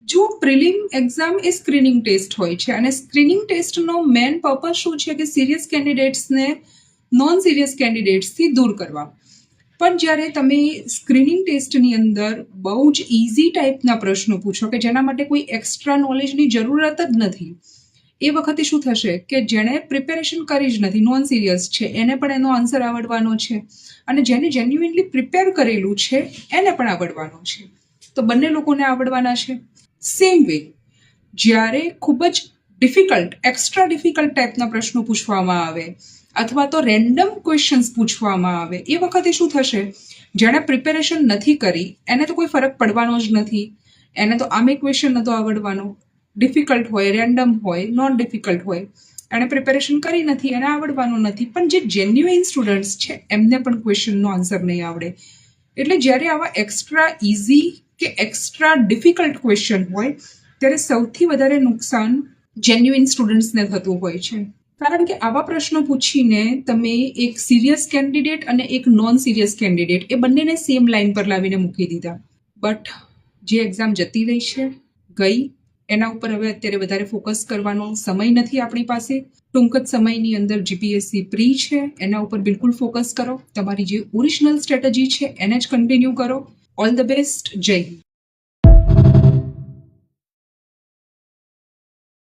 જો prelim exam એ screening test હોય છે અને સ્ક્રીનિંગ ટેસ્ટનો મેઇન પર્પઝ શું છે કે સિરિયસ કેન્ડિડેટ્સને નોન સિરિયસ કેન્ડિડેટ્સથી દૂર કરવા. પણ જ્યારે તમે સ્ક્રીનિંગ ટેસ્ટની અંદર બહુ જ ઇઝી ટાઈપના પ્રશ્નો પૂછો કે જેના માટે કોઈ એક્સ્ટ્રા નોલેજની જરૂરત જ નથી, એ વખતે શું થશે કે જેણે પ્રિપેરેશન કરી જ નથી, નોન સિરિયસ છે, એને પણ એનો આન્સર આવડવાનો છે અને જેને જેન્યુઇનલી પ્રિપેર કરેલું છે એને પણ આવડવાનો છે. તો બંને લોકોને આવડવાના છે. સેમ વે જ્યારે ખૂબ જ ડિફિકલ્ટ, એક્સ્ટ્રા ડિફિકલ્ટ ટાઈપના પ્રશ્નો પૂછવામાં આવે અથવા તો રેન્ડમ ક્વેશ્ચન્સ પૂછવામાં આવે એ વખતે શું થશે, જેણે પ્રિપેરેશન નથી કરી એને તો કોઈ ફરક પડવાનો જ નથી. એને તો આમે ક્વેશ્ચન નહોતો આવડવાનો, ડિફિકલ્ટ હોય, રેન્ડમ હોય, નોન ડિફિકલ્ટ હોય, એણે પ્રિપેરેશન કરી નથી, એને આવડવાનું નથી. પણ જે જેન્યુઇન સ્ટુડન્ટ્સ છે એમને પણ ક્વેશ્ચનનો આન્સર નહીં આવડે. એટલે જ્યારે આવા એક્સ્ટ્રા ઇઝી કે એક્સ્ટ્રા ડિફિકલ્ટ ક્વેશ્ચન હોય ત્યારે સૌથી વધારે નુકસાન જેન્યુઇન સ્ટુડન્ટ્સને થતું હોય છે. કારણ કે આવા પ્રશ્નો પૂછીને તમે એક સિરિયસ કેન્ડિડેટ અને એક નોન સિરિયસ કેન્ડિડેટ એ બંનેને સેમ લાઈન પર લાવીને મૂકી દીધા. બટ જે એક્ઝામ જતી રહી છે, ગઈ, એના ઉપર હવે અત્યારે વધારે ફોકસ કરવાનો સમય નથી આપણી પાસે. ટૂંક જ સમયની અંદર જીપીએસસી પ્રી છે, એના ઉપર બિલકુલ ફોકસ કરો. તમારી જે ઓરિજિનલ સ્ટ્રેટેજી છે એને જ કન્ટિન્યુ કરો. All the best. જય હિન્દ.